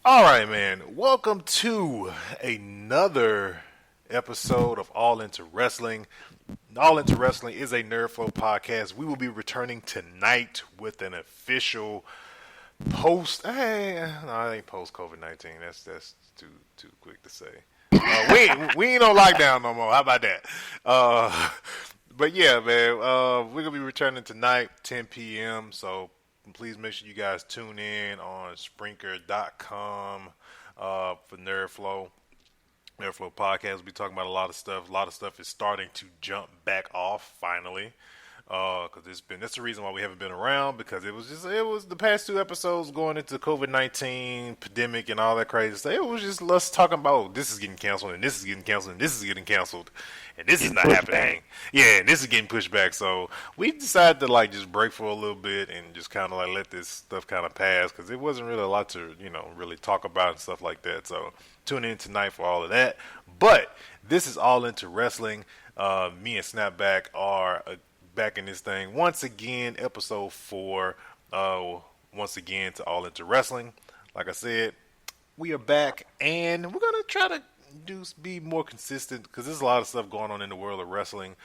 All right, man. Welcome to another episode of All Into Wrestling. All Into Wrestling is a Nerd Flow podcast. We will be returning tonight with an official post. No, it ain't post COVID-19. That's too quick to say. We ain't on lockdown no more. How about that? But yeah, man. We're gonna be returning tonight, 10 p.m. So please make sure you guys tune in on Spreaker.com for Nerdflow. Nerdflow podcast. We'll be talking about a lot of stuff. A lot of stuff is starting to jump back off finally. Because that's the reason why we haven't been around, because it was the past two episodes going into COVID-19 pandemic and all that crazy stuff. It was just us talking about this is getting canceled and this is getting canceled and this is getting canceled and this is not happening. Yeah, and this is getting pushed back. So we decided to just break for a little bit and just kind of let this stuff kind of pass, because it wasn't really a lot to really talk about and stuff like that. So tune in tonight for all of that. But this is All Into Wrestling. Me and Snapback are back in this thing once again, episode 4. Once again to All Into Wrestling. Like I said, we are back and we're gonna try to be more consistent, because there's a lot of stuff going on in the world of wrestling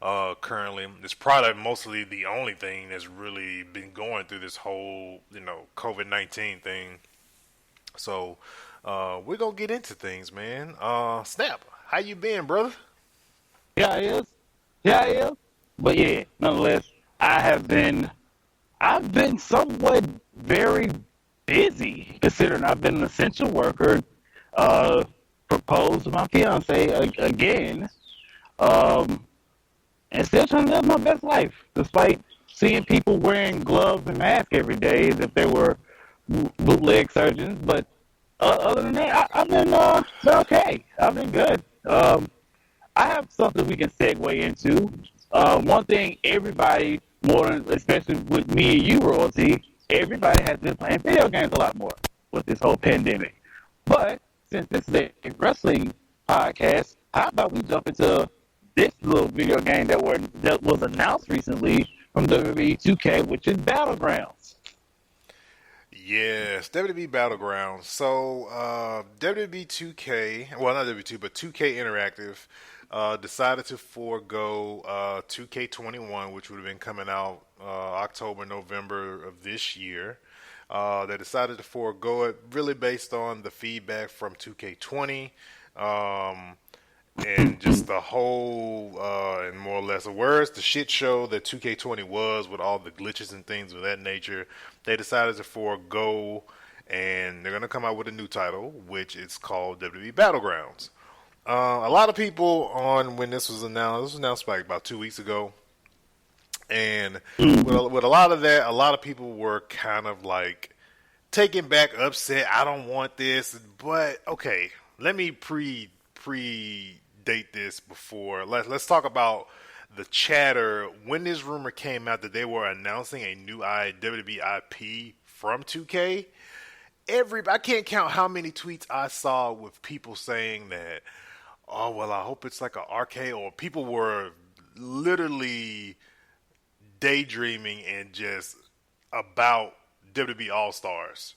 currently. It's probably mostly the only thing that's really been going through this whole COVID-19 thing. So we're gonna get into things, man. Snap, how you been, brother? Yeah, I is. Yeah, I is. But yeah, nonetheless, I've been somewhat very busy, considering I've been an essential worker, proposed to my fiance again, and still trying to live my best life, despite seeing people wearing gloves and masks every day as if they were bootleg surgeons. But other than that, I've been okay. I've been good. I have something we can segue into. One thing everybody, especially with me and you, Royalty, everybody has been playing video games a lot more with this whole pandemic. But since this is a wrestling podcast, how about we jump into this little video game that was announced recently from WWE 2K, which is Battlegrounds. Yes, WWE Battlegrounds. So WWE 2K, well, not WWE 2, but 2K Interactive decided to forego 2K21, which would have been coming out October, November of this year. They decided to forego it, really based on the feedback from 2K20 and just the whole, and more or less, words, the shit show that 2K20 was, with all the glitches and things of that nature. They decided to forego, and they're going to come out with a new title, which is called WWE Battlegrounds. A lot of people when this was announced like about 2 weeks ago, and with a lot of that, a lot of people were kind of taken back, upset. I don't want this, but okay, let me predate this before. Let's talk about the chatter when this rumor came out that they were announcing a new WWE IP from 2K. I can't count how many tweets I saw with people saying that, oh, well, I hope it's like an arcade, or people were literally daydreaming and just about WWE All-Stars.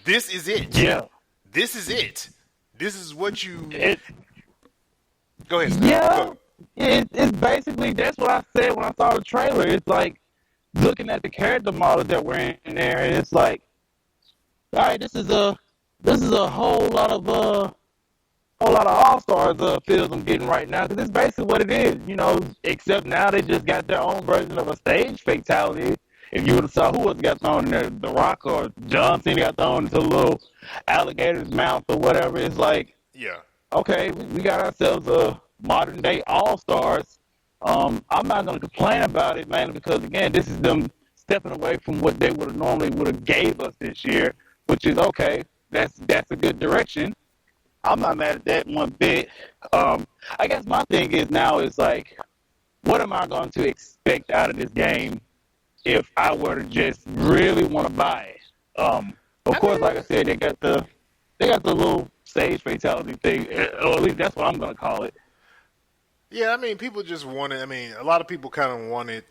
This is it. Yeah. This is it. This is what you... Go ahead, Steve. Yeah. It's basically, that's what I said when I saw the trailer. It's like looking at the character models that were in there, and it's like, all right, this is a whole lot of All-Stars feels I'm getting right now, because it's basically what it is, except now they just got their own version of a stage fatality. If you would have saw who was got thrown in there, The Rock or John Cena got thrown into a little alligator's mouth or whatever, it's like, yeah, okay, we got ourselves a modern day All-Stars. I'm not going to complain about it, man, because again, this is them stepping away from what they would have gave us this year, which is okay. That's a good direction. I'm not mad at that one bit. I guess my thing is now is like, what am I going to expect out of this game if I were to just really want to buy it? Of course, like I said, they got the little stage fatality thing, or at least that's what I'm going to call it. Yeah, I mean, people just wanted. I mean, a lot of people kind of wanted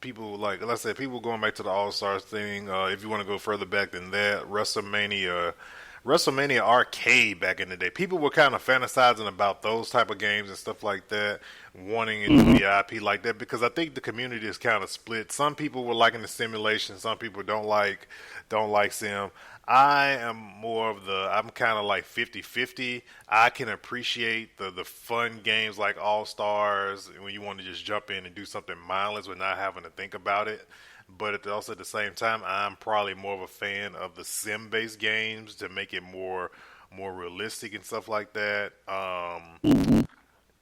people like I said, people going back to the All Stars thing. If you want to go further back than that, WrestleMania Arcade back in the day. People were kind of fantasizing about those type of games and stuff like that, wanting it to be IP like that, because I think the community is kind of split. Some people were liking the simulation, some people don't like sim. I am more of I'm kind of like 50-50. I can appreciate the fun games like All Stars when you want to just jump in and do something mindless without having to think about it. But also at the same time, I'm probably more of a fan of the sim-based games to make it more realistic and stuff like that.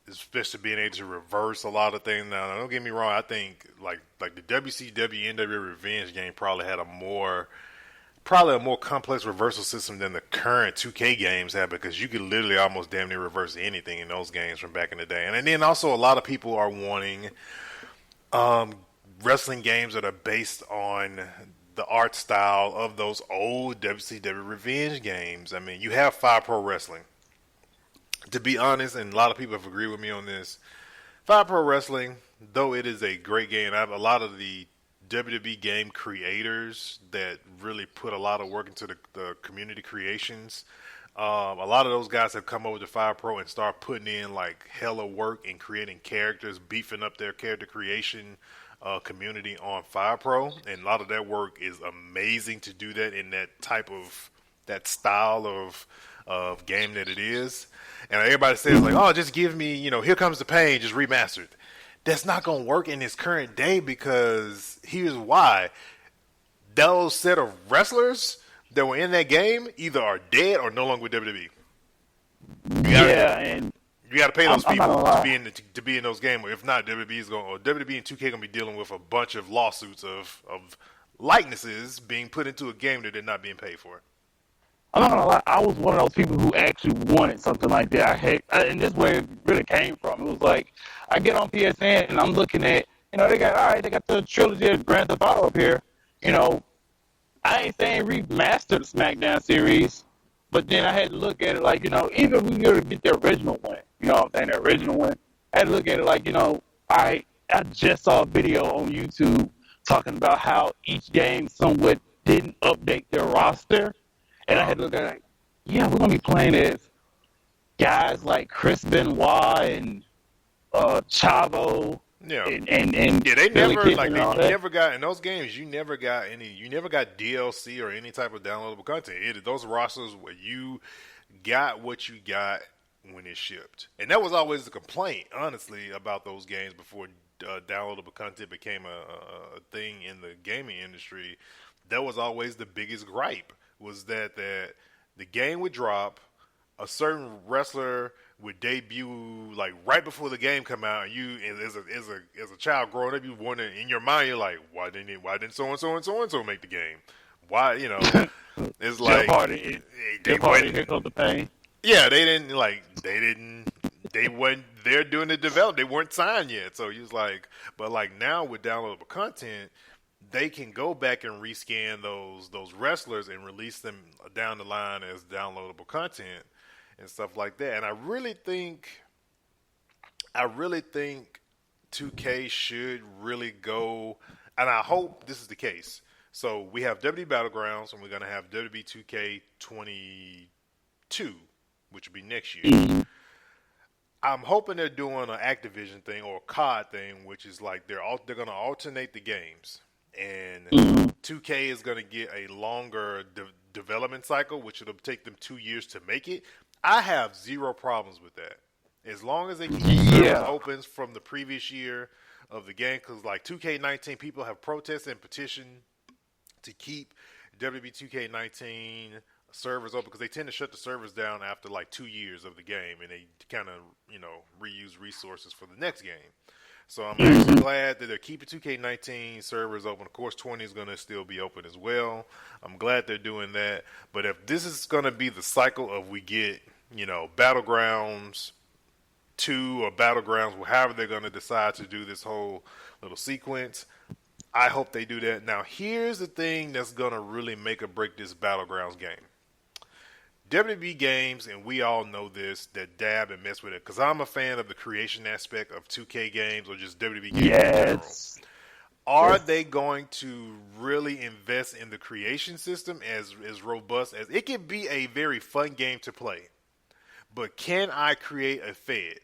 Especially being able to reverse a lot of things. Now, don't get me wrong. I think like the WCW NWA Revenge game probably a more complex reversal system than the current 2K games have, because you could literally almost damn near reverse anything in those games from back in the day. And then also a lot of people are wanting wrestling games that are based on the art style of those old WCW Revenge games. I mean, you have Fire Pro Wrestling. To be honest, and a lot of people have agreed with me on this, Fire Pro Wrestling, though it is a great game, I have a lot of the WWE game creators that really put a lot of work into the community creations. A lot of those guys have come over to Fire Pro and start putting in like hella work in creating characters, beefing up their character creation community on Fire Pro, and a lot of that work is amazing to do that in that style of game that it is. And everybody says like, oh, just give me, Here Comes the Pain, just remastered. That's not going to work in this current day, because here's why. Those set of wrestlers that were in that game either are dead or no longer with WWE. You got to pay those people to be in those games. If not, WWE and 2K going to be dealing with a bunch of lawsuits of likenesses being put into a game that they're not being paid for. I'm not gonna lie, I was one of those people who actually wanted something like that. And this is where it really came from. It was like, I get on PSN and I'm looking at, they got the trilogy of Grand Theft Auto up here. I ain't saying remaster the SmackDown series, but then I had to look at it like, even if we were to get the original one, the original one, I had to look at it like, I just saw a video on YouTube talking about how each game somewhat didn't update their roster. And I had to look at it like, yeah, we're going to be playing as guys like Chris Benoit and Chavo. Yeah. And they never got in those games. You never got DLC or any type of downloadable content. Those rosters where you got what you got when it shipped, and that was always the complaint, honestly, about those games before downloadable content became a thing in the gaming industry. That was always the biggest gripe, was that the game would drop, a certain wrestler would debut like right before the game come out, and you as a child growing up, you wonder in your mind, you're like, why didn't so and so and so and so make the game? Why, it's like Here Comes the Pain. Yeah, they weren't there doing the development. They weren't signed yet, so he was like, but like now with downloadable content, they can go back and rescan those wrestlers and release them down the line as downloadable content and stuff like that. And I really think 2K should really go, and I hope this is the case. So we have WWE Battlegrounds, and we're going to have WWE 2K22, which will be next year. I'm hoping they're doing an Activision thing or a COD thing, which is like they're going to alternate the games. And 2K is going to get a longer development cycle, which it'll take them 2 years to make it. I have zero problems with that, as long as they can keep servers open from the previous year of the game. Because like 2K19, people have protested and petitioned to keep WWE 2K19 servers open, because they tend to shut the servers down after like 2 years of the game, and they kind of reuse resources for the next game. So I'm actually glad that they're keeping 2K19 servers open. Of course, 20 is going to still be open as well. I'm glad they're doing that. But if this is going to be the cycle of we get, Battlegrounds 2 or Battlegrounds, however they're going to decide to do this whole little sequence, I hope they do that. Now, here's the thing that's going to really make or break this Battlegrounds game. WWE games, and we all know this, that dab and mess with it, because I'm a fan of the creation aspect of 2K games or just WWE games in general. Are they going to really invest in the creation system as robust as it can be a very fun game to play? But can I create a Fed?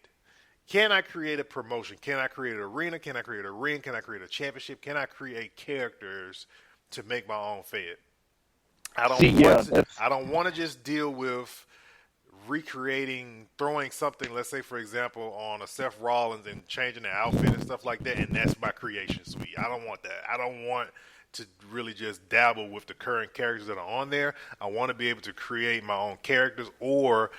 Can I create a promotion? Can I create an arena? Can I create a ring? Can I create a championship? Can I create characters to make my own Fed? I See, don't yeah, want to. that's I don't want to just deal with recreating, throwing something. Let's say, for example, on a Seth Rollins and changing the outfit and stuff like that, and that's my creation suite. I don't want that. I don't want to really just dabble with the current characters that are on there. I want to be able to create my own characters, or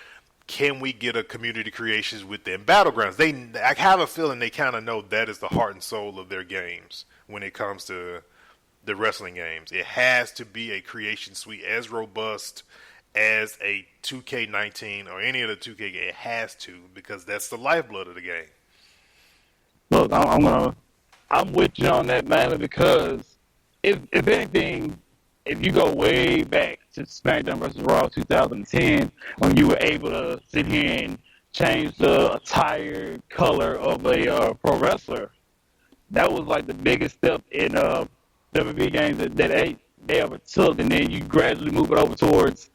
can we get a community creations within Battlegrounds? I have a feeling they kind of know that is the heart and soul of their games when it comes to the wrestling games. It has to be a creation suite as robust as a 2K19 or any of the 2K game. It has to, because that's the lifeblood of the game. look. I'm with you on that, mainly because if anything, if you go way back to SmackDown versus Raw 2010, when you were able to sit here and change the attire color of a pro wrestler, that was like the biggest step in WWE games that they ever took. And then you gradually move it over towards,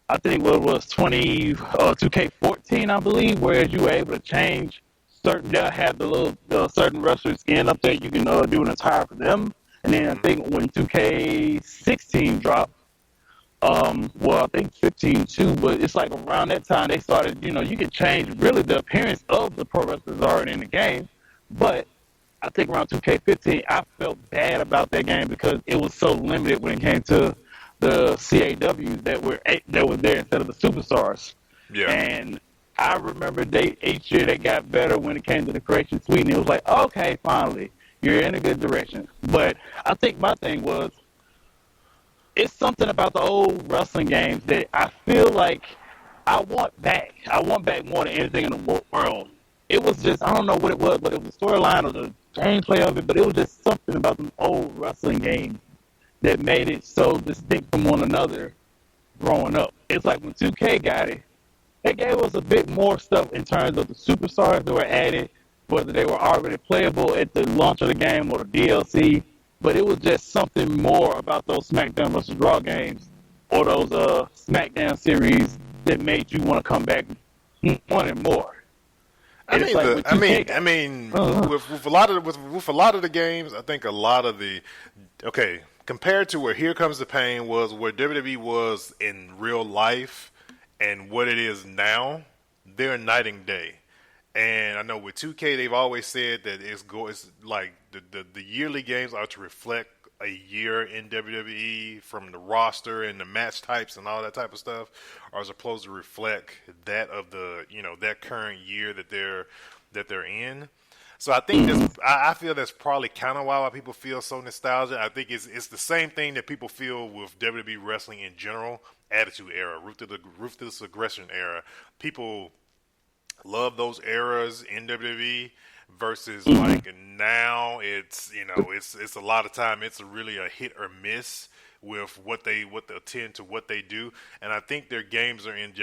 I think what it was 2K14, I believe, whereas you were able to change certain, they'll have the little certain wrestler skin up there. You can do an attire for them. And then I think when 2K16 dropped, well, I think 15 too, but it's like around that time they started, you could change really the appearance of the pro wrestlers already in the game. But I think around 2K15, I felt bad about that game because it was so limited when it came to the CAWs that were there instead of the superstars. Yeah. And I remember each year they got better when it came to the creation suite, and it was like, okay, finally, you're in a good direction. But I think my thing was, it's something about the old wrestling games that I feel like I want back. I want back more than anything in the world. It was just, I don't know what it was, but it was the storyline or the gameplay of it, but it was just something about the old wrestling games that made it so distinct from one another growing up. It's like when 2K got it, they gave us a bit more stuff in terms of the superstars that were added, whether they were already playable at the launch of the game or the DLC. But it was just something more about those SmackDown vs. Raw games or those SmackDown series that made you want to come back wanting more. I mean, like with a lot of the games, I think a lot of the compared to where Here Comes the Pain was, where WWE was in real life, and what it is now, they're night and day. And I know with 2K, they've always said that it's like the yearly games are to reflect a year in WWE from the roster and the match types and all that type of stuff, are supposed to reflect that of the that current year that they're in. So I think I feel that's probably kind of why people feel so nostalgic. I think it's the same thing that people feel with WWE wrestling in general, Attitude Era, Ruthless Aggression Era. People love those eras in WWE versus like now it's it's a lot of time it's really a hit or miss with what they attend to what they do, and I think their games are in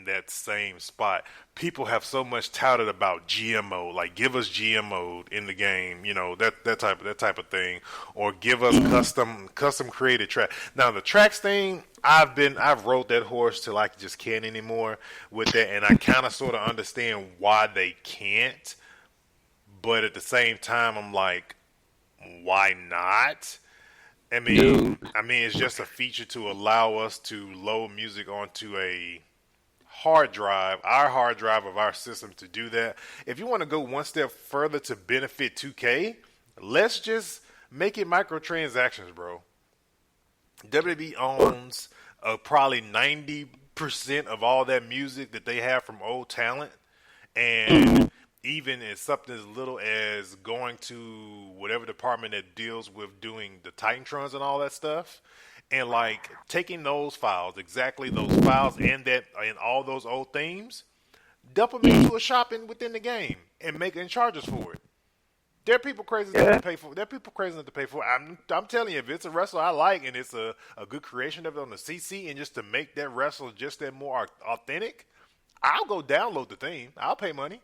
that same spot. People have so much touted about GMO, like give us GMO in the game, that type of thing, or give us custom created track. Now the tracks thing, I've rode that horse till I just can't anymore with that, and I kind of sort of understand why they can't, but at the same time I'm like, why not? It's just a feature to allow us to load music onto a hard drive, our hard drive of our system to do that. If you want to go one step further to benefit 2K, let's just make it microtransactions, bro. WWE owns probably 90% of all that music that they have from old talent, and even as something as little as going to whatever department that deals with doing the Titantrons and all that stuff, and like taking those files, exactly those files and all those old themes, dump them into a shop within the game and charges for it. There are people crazy enough to pay for. There are people crazy enough to pay for. I'm telling you, if it's a wrestler I like and it's a good creation of it on the CC, and just to make that wrestler just that more authentic, I'll go download the theme. I'll pay money.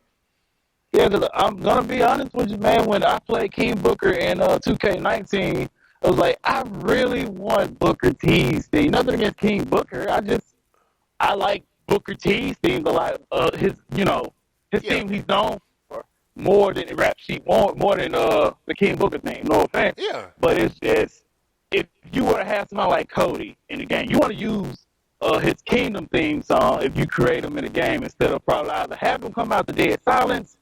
Yeah, because I'm gonna be honest with you, man. When I played King Booker in 2K19, I was like, I really want Booker T's theme. Nothing against King Booker. I like Booker T's theme a lot. His Yeah, theme he's known for more than the rap sheet, more than the King Booker theme. No offense, yeah, but it's just if you were to have somebody like Cody in the game, you want to use his Kingdom theme song if you create him in the game instead of probably either have him come out to Dead Silence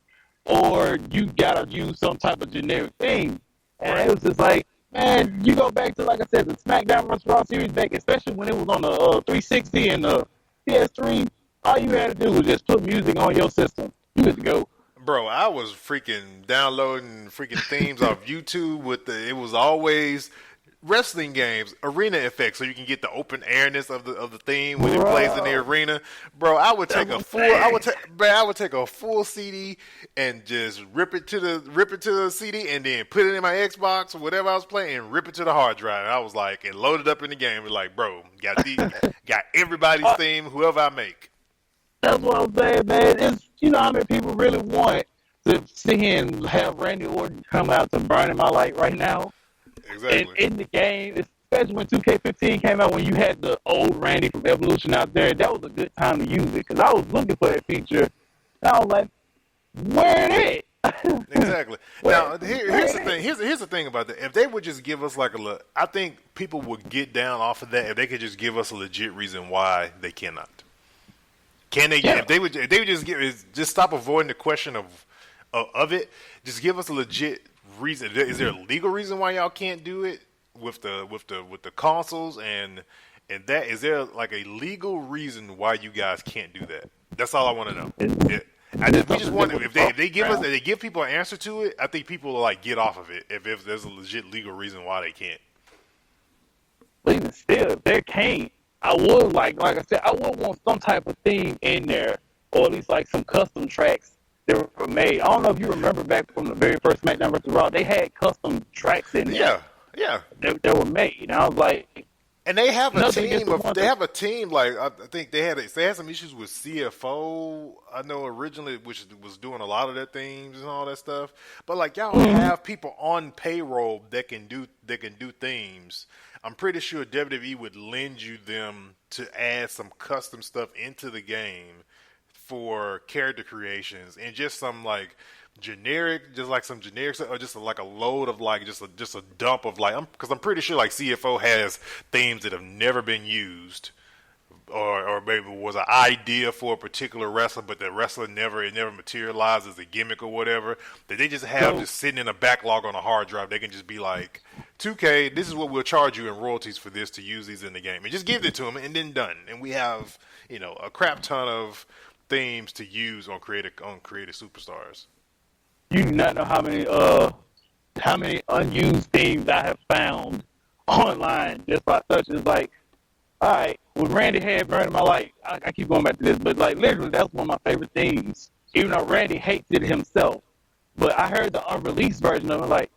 or you gotta use some type of generic theme. And right. it was just like, man, you go back to, like I said, the SmackDown vs. Raw series back, especially when it was on the 360 and the PS3. All you had to do was just put music on your system. You had to go. Bro, I was freaking downloading freaking themes off YouTube with it was always wrestling games, arena effects, so you can get the open airness of the theme when it plays in the Bro, arena. Bro, I would take that's a what full, I'm saying. I would take a full CD and just rip it to the CD, and then put it in my Xbox or whatever I was playing, and rip it to the hard drive. And I was like, and load it up in the game. And like, bro, got everybody's theme, whoever I make. That's what I'm saying, man. It's, you know how many people really want to see and have Randy Orton come out to Burning My Light right now? Exactly. In the game, especially when 2K15 came out, when you had the old Randy from Evolution out there, that was a good time to use it because I was looking for that feature. And I was like, where it is? Exactly. where, Now, where here's the it thing. Here's the thing about that. If they would just give us like a look, I think people would get down off of that if they could just give us a legit reason why they cannot. Can they? Yeah. If they would just stop avoiding the question of it. Just give us a legit reason. Is there a legal reason why y'all can't do it with the consoles and that? Is there like a legal reason why you guys can't do that? That's all I want to know. We just want if they give people an answer to it. I think people will like get off of it if there's a legit legal reason why they can't. But even still, if they can't, I would like I said, I would want some type of theme in there, or at least like some custom tracks that were made. I don't know if you remember back from the very first SmackDown vs. Raw, they had custom tracks in there Yeah. that were made. And I was like, And they have a nothing against team the of ones they that- have a team like I think they had some issues with CFO. I know originally, which was doing a lot of their themes and all that stuff. But like y'all have people on payroll that can do themes. I'm pretty sure WWE would lend you them to add some custom stuff into the game for character creations and just some like generic, just like some generic stuff, or just like a load of like just a dump of like, because I'm pretty sure like CFO has themes that have never been used, or maybe was an idea for a particular wrestler, but the wrestler it never materialized as a gimmick or whatever. That they just have just sitting in a backlog on a hard drive. They can just be like, 2K, this is what we'll charge you in royalties for this to use these in the game, and just give it to them, and then done. And we have a crap ton of themes to use on creative superstars. you do not know how many unused themes I have found online just by such as like, all right, with Randy had Burning My Light, I keep going back to this, but like literally that's one of my favorite themes. Even though Randy hates it himself. But I heard the unreleased version of it like,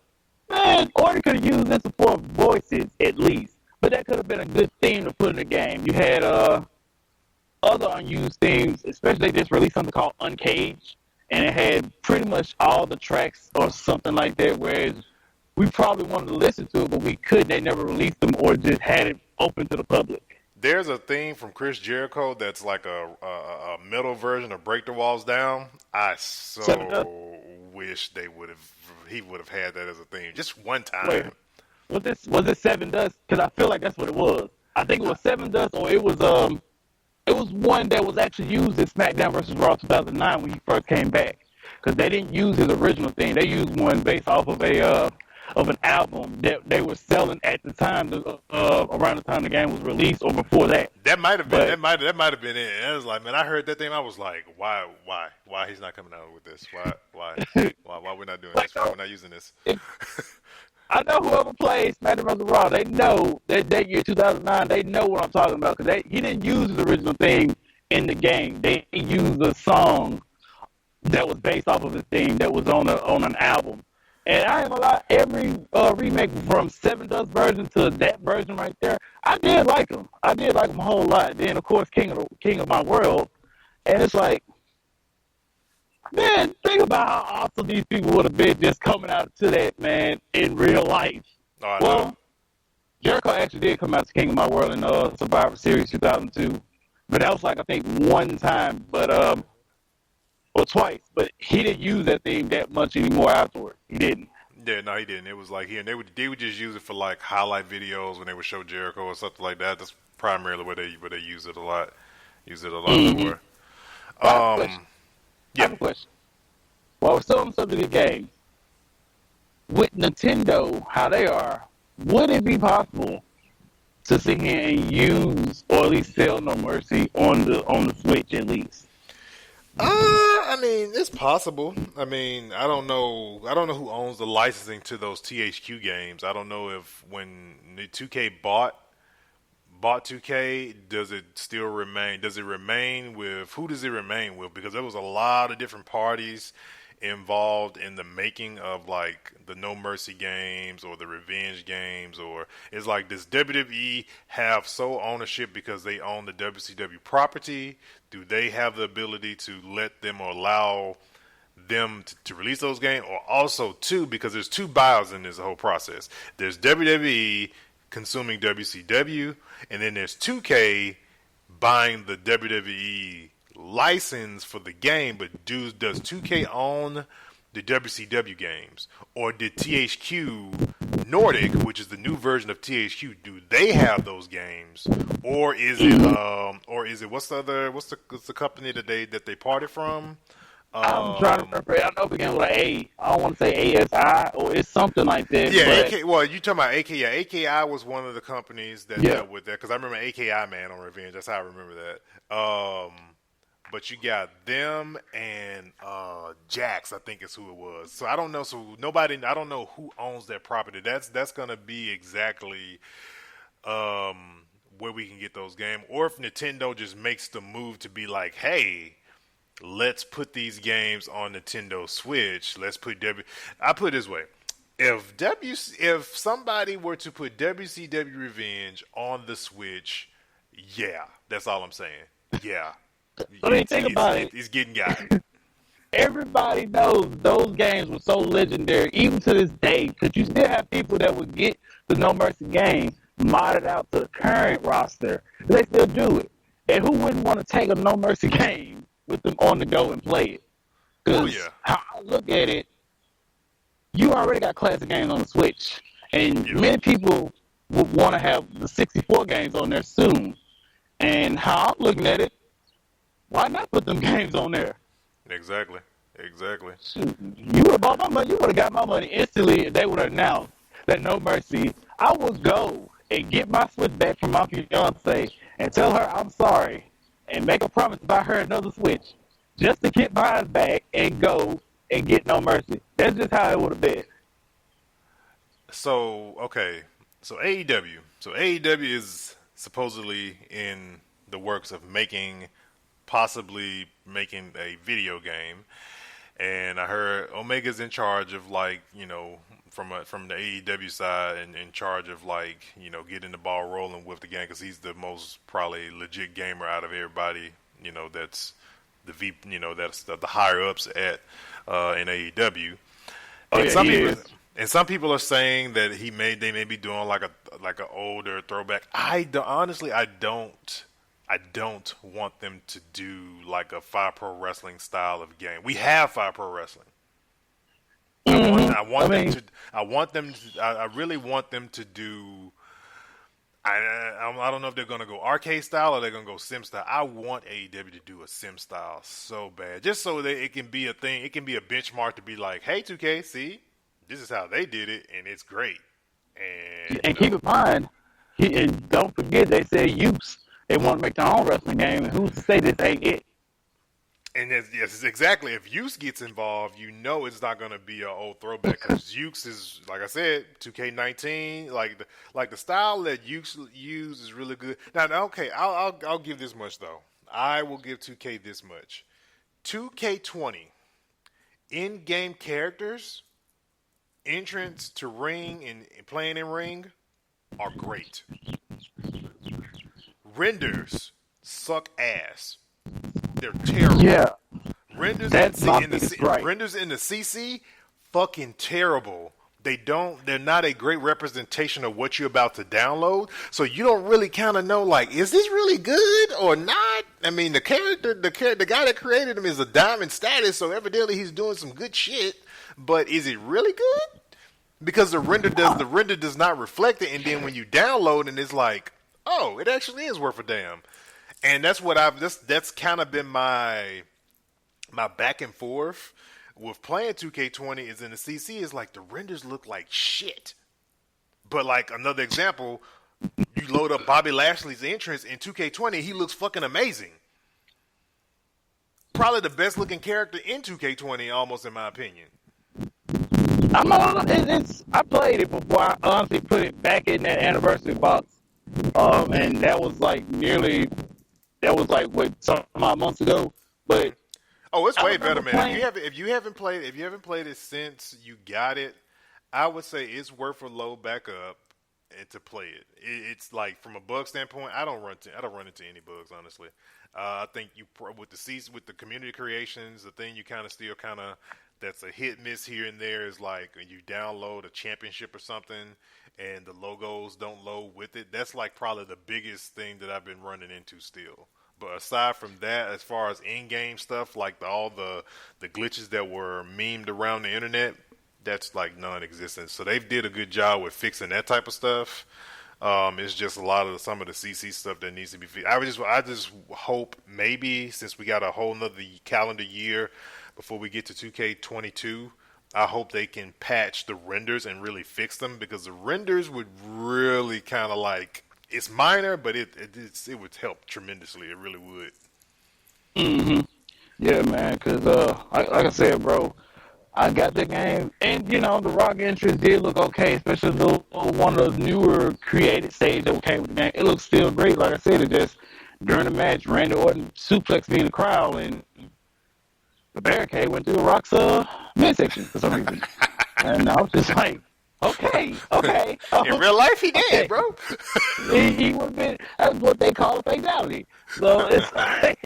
man, Orton could have used this for voices at least. But that could have been a good theme to put in the game. You had other unused themes, especially they just released something called Uncaged, and it had pretty much all the tracks or something like that, whereas we probably wanted to listen to it, but we couldn't. They never released them or just had it open to the public. There's a theme from Chris Jericho that's like a metal version of Break the Walls Down. I so wish he would have had that as a theme just one time. Wait, was this Seven Dust? Because I feel like that's what it was. I think it was Seven Dust, or it was one that was actually used in SmackDown vs. Raw 2009 when he first came back. Because they didn't use his original thing. They used one based off of an album that they were selling at the time, around the time the game was released or before that. That might have been that might have been it. And I was like, man, I heard that thing. I was like, why he's not coming out with this? Why we're not doing this? Why we're not using this? I know whoever plays SmackDown vs. Raw, they know that year 2009. They know what I'm talking about because he didn't use his original thing in the game. They used a song that was based off of his theme that was on an album. And I ain't gonna lie, every remake from Seven Dust version to that version right there, I did like them. I did like them a whole lot. Then of course King of My World, and it's like Man, think about how awesome these people would have been just coming out to that, man, in real life. Oh, I know. Well, Jericho actually did come out to King of My World in Survivor Series 2002. But that was like, I think, one time, or twice. But he didn't use that thing that much anymore afterward. He didn't. Yeah, no, he didn't. It was like here, and they would just use it for like highlight videos when they would show Jericho or something like that. That's primarily where they use it a lot. Use it a lot Mm-hmm. for. I have a question. I have Yeah. a question. While we're still on the subject of games, with Nintendo, how they are, would it be possible to sit here and use or at least sell No Mercy on the Switch at least? I mean, it's possible. I mean, I don't know. I don't know who owns the licensing to those THQ games. I don't know if when the 2K bought 2K, does it still remain? Does it remain with who? Does it remain with? Because there was a lot of different parties involved in the making of like the No Mercy games or the Revenge games, or it's like does WWE have sole ownership because they own the WCW property? Do they have the ability to let them or allow them to release those games? Or also too, because there's two buyers in this whole process. There's WWE consuming WCW, and then there's 2K buying the WWE license for the game. But does 2K own the WCW games, or did THQ Nordic, which is the new version of THQ, do they have those games, or is it what's the company that they parted from? I'm trying to remember. I know it began with an A. I don't want to say ASI or it's something like that. Yeah, but well, you talking about AK? Yeah, AKI was one of the companies that dealt with that because I remember AKI Man on Revenge. That's how I remember that. But you got them and Jax, I think is who it was. So I don't know. So I don't know who owns that property. That's gonna be exactly where we can get those games, or if Nintendo just makes the move to be like, hey, let's put these games on Nintendo Switch. Let's put I put it this way: if somebody were to put WCW Revenge on the Switch, yeah, that's all I'm saying. Yeah, I mean, think about it. It's getting got. Everybody knows those games were so legendary, even to this day, because you still have people that would get the No Mercy game modded out to the current roster. They still do it. And who wouldn't want to take a No Mercy game with them on the go and play it? Because how I look at it, you already got classic games on the Switch. And many people would want to have the 64 games on there soon. And how I'm looking at it, why not put them games on there? Exactly. Shoot, you would have bought my money. You would have got my money instantly if they would have announced that No Mercy. I would go and get my Switch back from my fiance and tell her I'm sorry and make a promise to buy her another Switch just to get mine back and go and get No Mercy. That's just how it would have been. So okay, so AEW. So AEW is supposedly in the works of possibly making a video game, and I heard Omega's in charge of from the AEW side and in charge of getting the ball rolling with the game because he's the most probably legit gamer out of everybody. That's that's the higher ups at in AEW. And some people are saying that they may be doing like an older throwback. Honestly I don't want them to do like a Fire Pro Wrestling style of game. We have Fire Pro Wrestling. I really want them to do. I don't know if they're gonna go arcade style or they're gonna go sim style. I want AEW to do a sim style so bad, just so that it can be a thing. It can be a benchmark to be like, hey, 2K, see, this is how they did it, and it's great. And keep in mind, and don't forget, they said use. They want to make their own wrestling game, and who's to say this ain't it? And yes, exactly. If Use gets involved, it's not going to be an old throwback because Use is, like I said, 2K19. Like the style that Use is really good. Now, okay, I'll give this much though. I will give 2K this much. 2K20 in-game characters, entrance to ring and playing in ring are great. Renders suck ass. They're terrible. Yeah. That's my biggest gripe. renders in the CC, fucking terrible. They're not a great representation of what you're about to download, so you don't really kind of know, like, is this really good or not? I mean, the guy that created him is a diamond status, so evidently he's doing some good shit, but is it really good? Because the render does not reflect it, and then when you download and it's like, oh, it actually is worth a damn. And that's what that's kind of been my back and forth with playing 2K20 is in the CC is like the renders look like shit. But like another example, you load up Bobby Lashley's entrance in 2K20, he looks fucking amazing. Probably the best looking character in 2K20, almost in my opinion. I played it before I honestly put it back in that anniversary box. And that was like some odd months ago. But oh, it's way better, man. If you haven't played it since you got it, I would say it's worth a load back up and to play it. It's like from a bug standpoint, I don't run into any bugs, honestly. I think with the community creations, the thing you kind of still that's a hit miss here and there is like when you download a championship or something and the logos don't load with it. That's like probably the biggest thing that I've been running into still. But aside from that, as far as in-game stuff, like all the glitches that were memed around the internet, that's like non-existent. So they did a good job with fixing that type of stuff. It's just some of the CC stuff that needs to be fixed. I just hope maybe since we got a whole nother calendar year before we get to 2K22, I hope they can patch the renders and really fix them, because the renders would really kind of like, it's minor, but it would help tremendously. It really would. Mm-hmm. Yeah, man. Because like I said, bro, I got the game, and the Rock entrance did look okay, especially one of the newer created stage that came with the game. It looks still great. Like I said, it just during the match, Randy Orton suplexed me in the crowd, and the barricade went through the Rock's midsection for some reason, and I was just like, okay. In real life, he did, bro. He would have been. That's what they call a fatality. So it's like,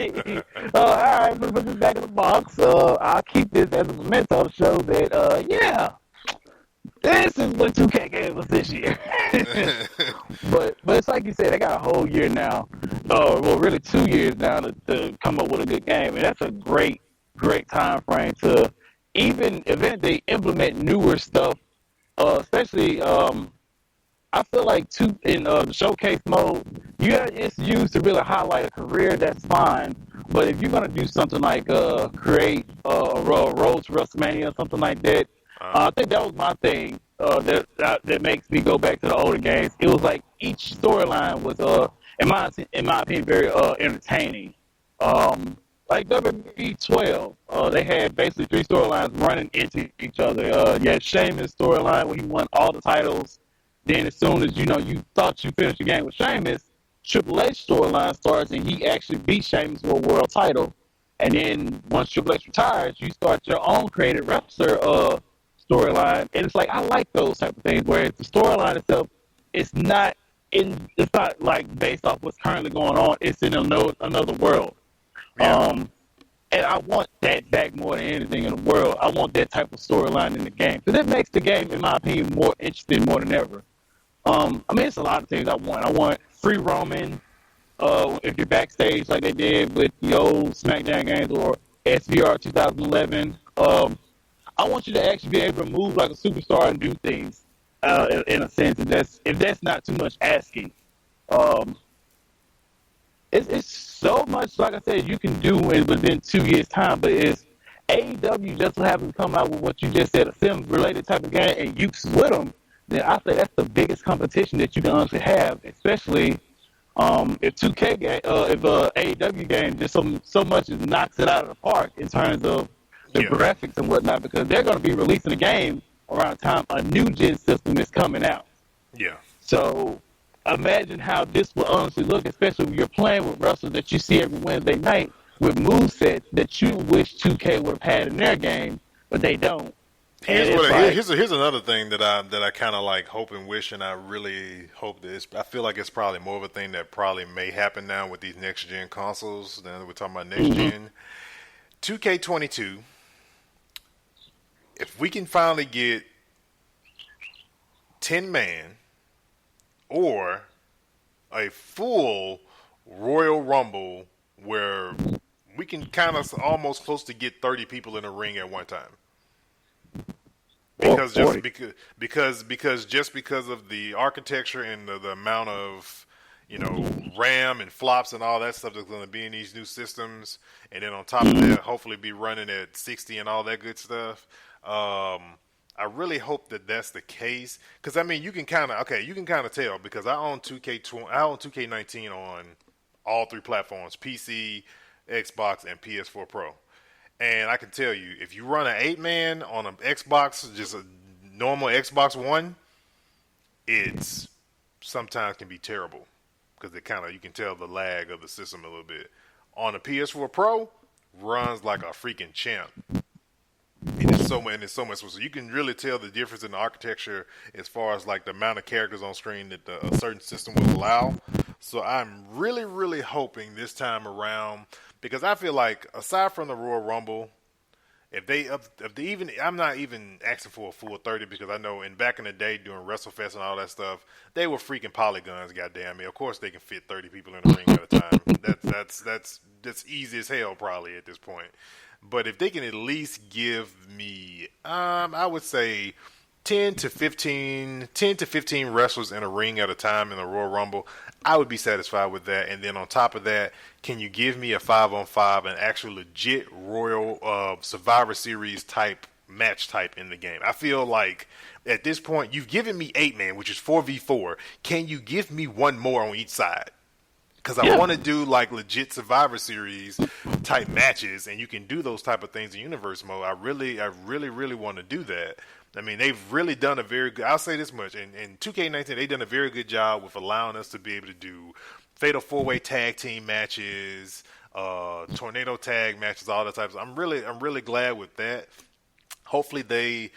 all right, put this back in the box. I'll keep this as a memento to show that, this is what 2K gave us this year. but it's like you said, they got a whole year now, well, really 2 years now to come up with a good game, and that's a great time frame to even eventually implement newer stuff. Especially, I feel like in the showcase mode, it's used to really highlight a career. That's fine, but if you're gonna do something like create a road to WrestleMania or something like that, I think that was my thing. That makes me go back to the older games. It was like each storyline was, in my opinion, very entertaining. Like WWE 12, they had basically 3 storylines running into each other. You had Sheamus' storyline where he won all the titles. Then as soon as, you thought you finished the game with Sheamus, Triple H storyline starts and he actually beat Sheamus for a world title. And then once Triple H retires, you start your own created wrestler storyline. And it's like, I like those type of things where the storyline itself, it's not like based off what's currently going on. It's in another world. Yeah. And I want that back more than anything in the world. I want that type of storyline in the game. Because it makes the game, in my opinion, more interesting more than ever. It's a lot of things I want. I want free roaming. If you're backstage like they did with the old SmackDown games or SVR 2011, I want you to actually be able to move like a superstar and do things in a sense. If that's not too much asking. It's so much, like I said, you can do within 2 years' time, but it's AEW just happens to come out with what you just said, a sim-related type of game, and you split them, then I think that's the biggest competition that you can honestly have, especially if 2K game, if AEW game just so much knocks it out of the park in terms of the graphics and whatnot, because they're going to be releasing a game around the time a new gen system is coming out. Yeah. So imagine how this will honestly look, especially when you're playing with wrestlers that you see every Wednesday night with movesets that you wish 2K would have had in their game, but they don't. Here's another thing that I kind of like hope and wish, and I really hope that I feel like it's probably more of a thing that probably may happen now with these next gen consoles. Now that we're talking about next gen, 2K22, if we can finally get 10-man or a full Royal Rumble where we can kind of almost close to get 30 people in a ring at one time. Because just because of the architecture and the amount of RAM and flops and all that stuff that's going to be in these new systems, and then on top of that, hopefully be running at 60 and all that good stuff. I really hope that that's the case, because I mean you can kind of tell, because I own 2K19 on all three platforms: PC, Xbox, and PS4 Pro. And I can tell you, if you run an 8-man on an Xbox, just a normal Xbox One, it's sometimes can be terrible, because you can tell the lag of the system a little bit. On a PS4 Pro, runs like a freaking champ. And it's so much. So you can really tell the difference in the architecture as far as like the amount of characters on screen that a certain system will allow. So I'm really, really hoping this time around, because I feel like aside from the Royal Rumble, if they even, I'm not even asking for a full 30, because I know back in the day during WrestleFest and all that stuff, they were freaking polygons. Goddamn me! Of course they can fit 30 people in the ring at a time. That's easy as hell probably at this point. But if they can at least give me, I would say 10 to 15 wrestlers in a ring at a time in the Royal Rumble, I would be satisfied with that. And then on top of that, can you give me a 5-on-5, an actual legit Royal Survivor Series type match type in the game? I feel like at this point, you've given me 8-man, which is 4v4. Can you give me one more on each side? Because I want to do like legit Survivor Series type matches, and you can do those type of things in Universe Mode. I really want to do that. I mean, they've really done a very good, I'll say this much, in 2K19, they've done a very good job with allowing us to be able to do Fatal 4-Way Tag Team matches, Tornado Tag matches, all that type of stuff. I'm really glad with that. Hopefully they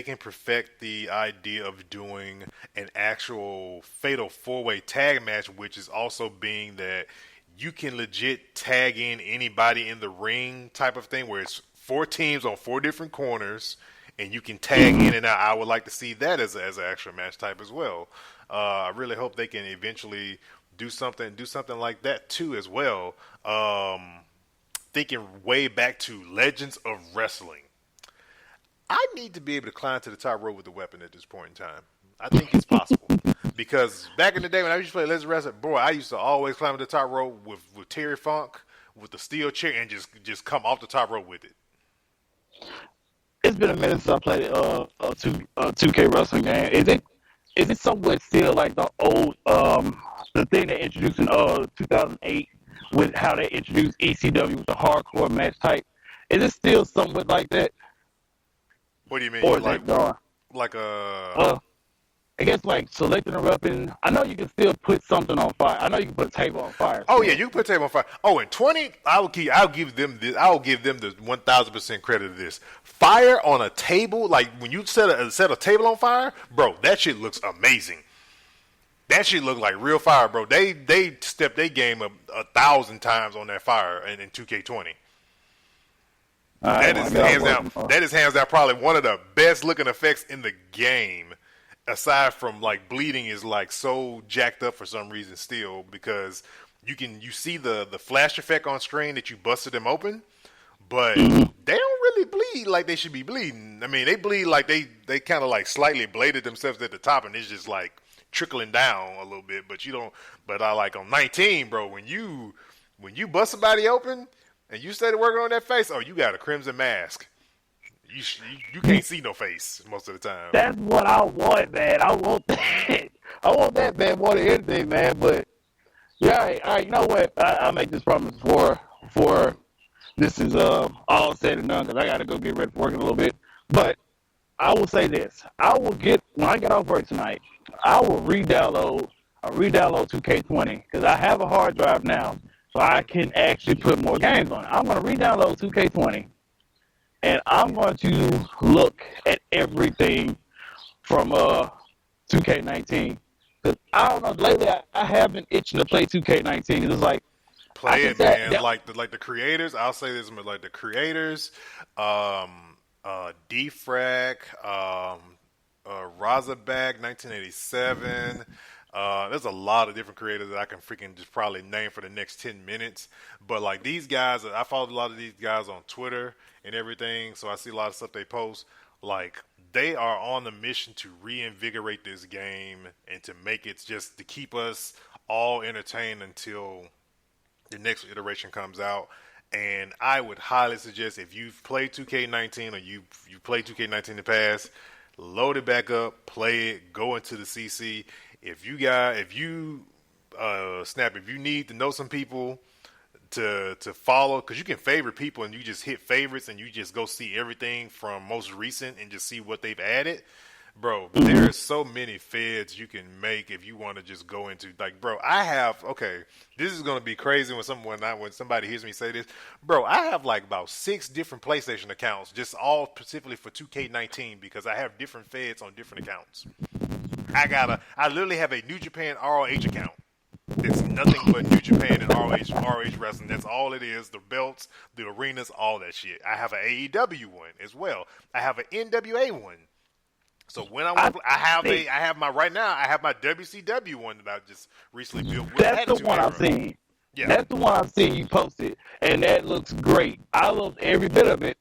can perfect the idea of doing an actual Fatal 4-Way Tag match, which is also being that you can legit tag in anybody in the ring type of thing, where it's 4 teams on 4 different corners, and you can tag in and out. I would like to see that as an actual match type as well. I really hope they can eventually do something like that too as well. Thinking way back to Legends of Wrestling. I need to be able to climb to the top rope with a weapon at this point in time. I think it's possible. Because back in the day when I used to play Legends of Wrestling, boy, I used to always climb to the top rope with Terry Funk, with the steel chair, and just come off the top rope with it. It's been a minute since I played a 2K wrestling game. Is it somewhat still like the old the thing they introduced in 2008 with how they introduced ECW with the hardcore match type? Is it still somewhat like that? What do you mean? Or is that gone? Like a I guess like selecting a weapon. I know you can still put something on fire. I know you can put a table on fire. Oh yeah, you can put a table on fire. Oh, and 20, I'll give them this. I'll give them the 1,000% credit of this. Fire on a table, like when you set a table on fire, bro, that shit looks amazing. That shit look like real fire, bro. They stepped their game up 1,000 times on that fire in 2K20. That is hands down probably one of the best looking effects in the game. Aside from like bleeding is like so jacked up for some reason still, because you see the flash effect on screen that you busted them open, but they don't really bleed like they should be bleeding. I mean, they bleed like they kind of like slightly bladed themselves at the top, and it's just like trickling down a little bit. But you don't. But I like on 19, bro, when you bust somebody open and you started working on that face, oh, you got a crimson mask. You can't see no face most of the time. That's what I want, man. I want that. I want that, man, more than anything, man. But yeah, all right. You know what? I'll make this promise before this is all said and done, because I gotta go get ready for work in a little bit. But I will say this: when I get off work tonight, I will re-download 2K20, because I have a hard drive now, so I can actually put more games on it. I'm gonna re-download 2K20. And I'm going to look at everything from 2K19. Because I don't know, lately I have been itching to play 2K19. It's like I Play can it, say man. that. Like the creators, I'll say this, like the creators, Defrac, Razorback, 1987. There's a lot of different creators that I can freaking just probably name for the next 10 minutes. But like these guys, I follow a lot of these guys on Twitter and everything, so I see a lot of stuff they post. Like they are on the mission to reinvigorate this game and to make it just to keep us all entertained until the next iteration comes out. And I would highly suggest if you've played 2K19 or you played 2K19 in the past, load it back up, play it, go into the CC. If you Snap, if you need to know some people to follow, because you can favorite people and you just hit favorites and you just go see everything from most recent and just see what they've added. Bro, there's so many feds you can make if you want to just go into like, bro. This is gonna be crazy when somebody hears me say this, bro. I have like about 6 different PlayStation accounts, just all specifically for 2K19 because I have different feds on different accounts. I literally have a New Japan ROH account. It's nothing but New Japan and ROH wrestling. That's all it is. The belts, the arenas, all that shit. I have an AEW one as well. I have an NWA one. So when I want to play, I have my WCW one that I just recently built. With That's the one I've seen. Yeah. That's the one I've seen you posted, and that looks great. I love every bit of it,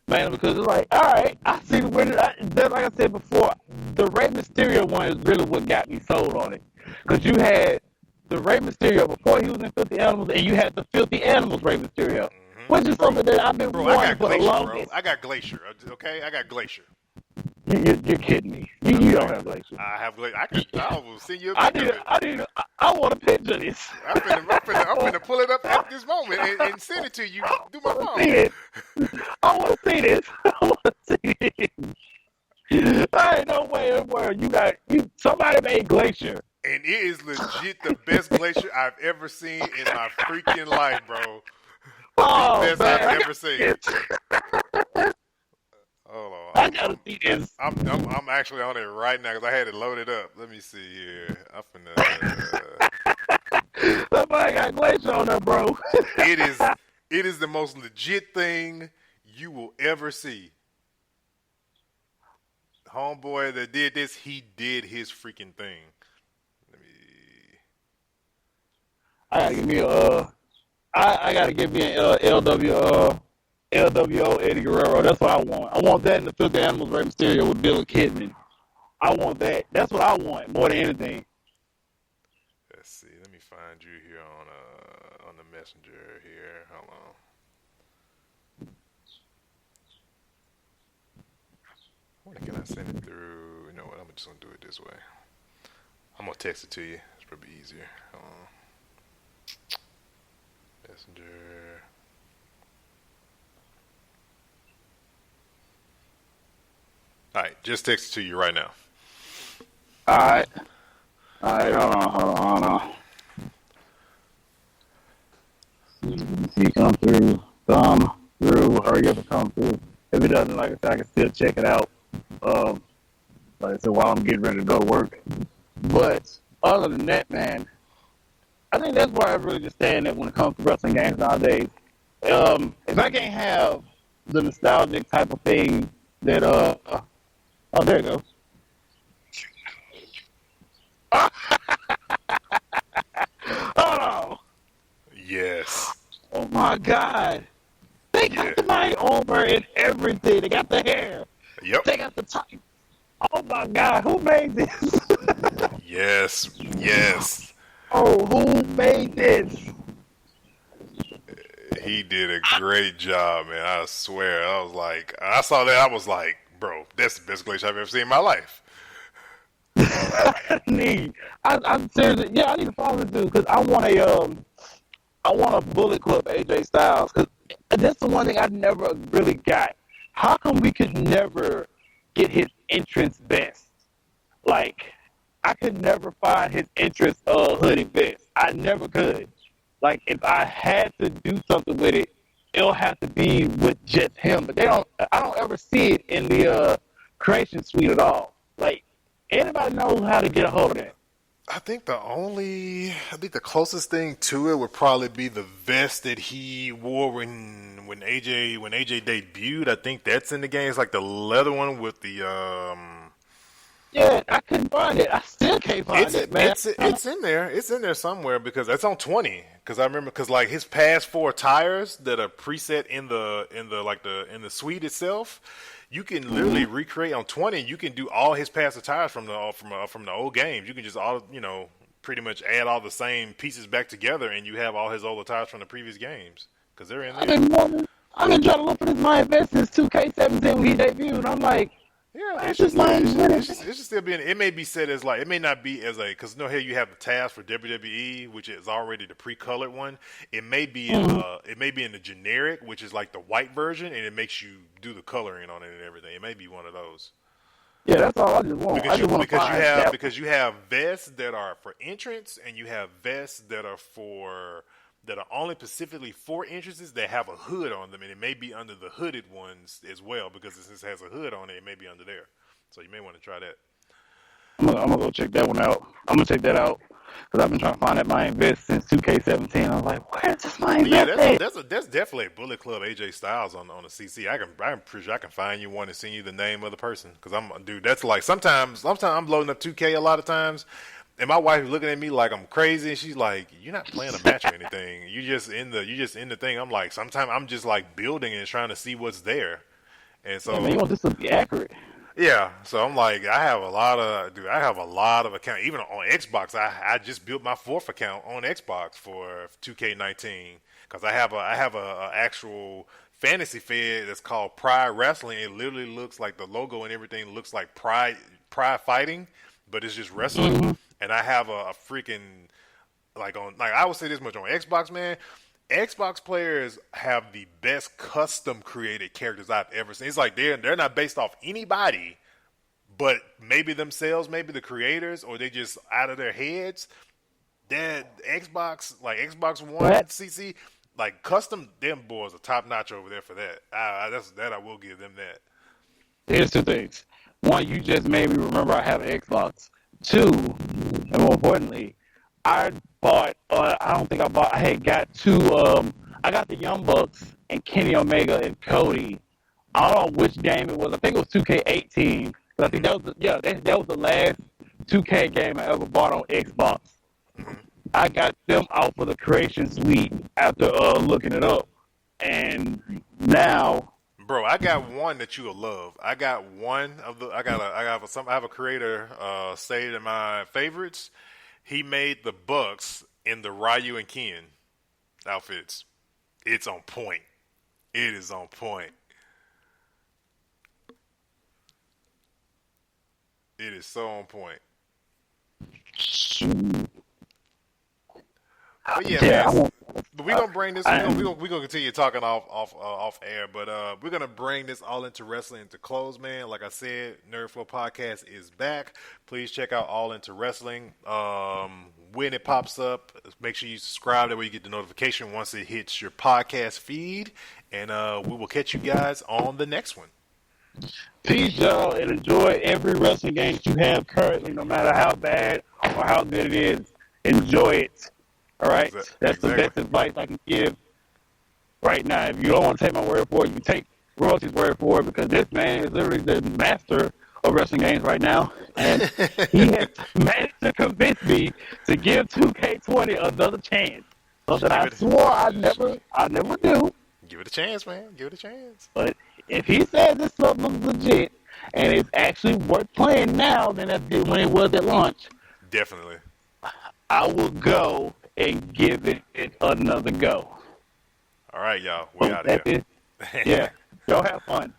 man, because it's like, all right, I see the winner. Like I said before, the Rey Mysterio one is really what got me sold on it, because you had the Rey Mysterio before he was in Filthy Animals, and you had the Filthy Animals Rey Mysterio, which is something that I've been wanting for the longest. I got Glacier, okay? I got Glacier. You're kidding me. You don't have Glacier. I have Glacier. I will send you a picture. I want a picture of this. I'm finna pull it up at this moment and send it to you through my phone. I want to see this. I want to see it. I ain't no way in the world. Somebody made Glacier. And it is legit the best Glacier I've ever seen in my freaking life, bro. The best I've ever seen. Hold on. I gotta see this. I'm actually on it right now because I had it loaded up. Let me see here. I'm finna. Somebody got Glacier on there, bro. It is the most legit thing you will ever see. Homeboy that did this, he did his freaking thing. Let me. I gotta give me an LWO Eddie Guerrero. That's what I want. I want that in the Filthy Animals Rey Mysterio with Bill Kidman. I want that. That's what I want more than anything. Let's see. Let me find you here on the messenger here. Hold on. What can I send it through? You know what? I'm just gonna do it this way. I'm gonna text it to you. It's probably easier. Hold on. Messenger. All right, just text it to you right now. All right, hold on. See, come through. Hurry up and come through. If it doesn't, like I said, I can still check it out. Like I said, while I'm getting ready to go to work. But other than that, man, I think that's where I really just stand at when it comes to wrestling games nowadays. If I can't have the nostalgic type of thing that oh, there it goes. Hold on. Yes. Oh my God. They got the money over and everything. They got the hair. Yep. They got the type. Oh my God. Who made this? Yes. Oh, who made this? He did a great job, man. I swear. I saw that. I was like, bro, that's the best Glacier I've ever seen in my life. I'm seriously, I need to follow this dude because I want a Bullet Club AJ Styles because that's the one thing I never really got. How come we could never get his entrance vest? Like, I could never find his entrance hoodie vest. I never could. Like, if I had to do something with it, it'll have to be with just him. But I don't ever see it in the creation suite at all. Like, anybody knows how to get a hold of that? I think the closest thing to it would probably be the vest that he wore when AJ debuted. I think that's in the game. It's like the leather one with the Yeah, I couldn't find it. I still can't find It's it, man. it's in there. It's in there somewhere because that's on 20. Because I remember because like his past four tires that are preset in the suite itself, you can literally recreate on 20. You can do all his past attires from the old games. You can just pretty much add all the same pieces back together, and you have all his old attires from the previous games because they're in there. I've been trying to look for this my invest since 2K17 when he debuted. I'm like, Yeah, where's this my invest? it should still be. It may be said as like it may not be as a because here you have the task for WWE, which is already the pre-colored one. It may be in the generic, which is like the white version, and it makes you do the coloring on it and everything. It may be one of those Yeah, that's all I just want. I just want to find that. because you have vests that are for entrance, and you have vests that are only specifically for entrances that have a hood on them, and it may be under the hooded ones as well because since it has a hood on it, it may be under there. So you may want to try that. I'm gonna go check that one out. I'm gonna check that out because I've been trying to find that my invest since 2K17. I was like, where's this my But yeah, invest? that's definitely a Bullet Club AJ Styles on the CC. I'm pretty sure I can find you one and send you the name of the person because that's like sometimes I'm loading up 2K a lot of times. And my wife is looking at me like I'm crazy, and she's like, "You're not playing a match or anything. You just in the thing." I'm like, sometimes I'm just like building and trying to see what's there, and so Yeah, man, you want this to be accurate. yeah. So I'm like, I have a lot of accounts. Even on Xbox, I just built my fourth account on Xbox for 2K19 because I have a actual fantasy fed that's called Pride Wrestling. It literally looks like the logo and everything looks like Pride Fighting, but it's just wrestling. And I have a freaking I would say this much on Xbox, man. Xbox players have the best custom created characters I've ever seen. It's like they're not based off anybody, but maybe themselves, maybe the creators, or they just out of their heads. That Xbox One CC, like custom, them boys are top notch over there for that. I will give them that. Here's two things. One, you just made me remember I have an Xbox. Two, and more importantly, I bought. I had got two. I got the Young Bucks and Kenny Omega and Cody. I don't know which game it was. I think it was 2K18. But I think that was the last 2K game I ever bought on Xbox. I got them out for the Creation Suite after looking it up, and now. Bro, I got one that you will love. I got one of the. I have a creator saved in my favorites. He made the Bucks in the Ryu and Ken outfits. It's on point. It is on point. It is so on point. But yeah, man. But we're gonna bring this. We're gonna continue talking off air. But we're gonna bring this all into wrestling to close, man. Like I said, Nerd Flow Podcast is back. Please check out All Into Wrestling. When it pops up, make sure you subscribe. That way you get the notification once it hits your podcast feed. And we will catch you guys on the next one. Peace, y'all, and enjoy every wrestling game you have currently, no matter how bad or how good it is. Enjoy it. All right? That's the best advice I can give right now. If you don't want to take my word for it, you take Royalty's word for it, because this man is literally the master of wrestling games right now. And he has managed to convince me to give 2K20 another chance. Something I swore I'd never do. Give it a chance, man. Give it a chance. But if he says this stuff looks legit and it's actually worth playing now than when it was at launch, definitely, I will go and give it another go. All right, y'all. We out of here. Yeah. Y'all have fun.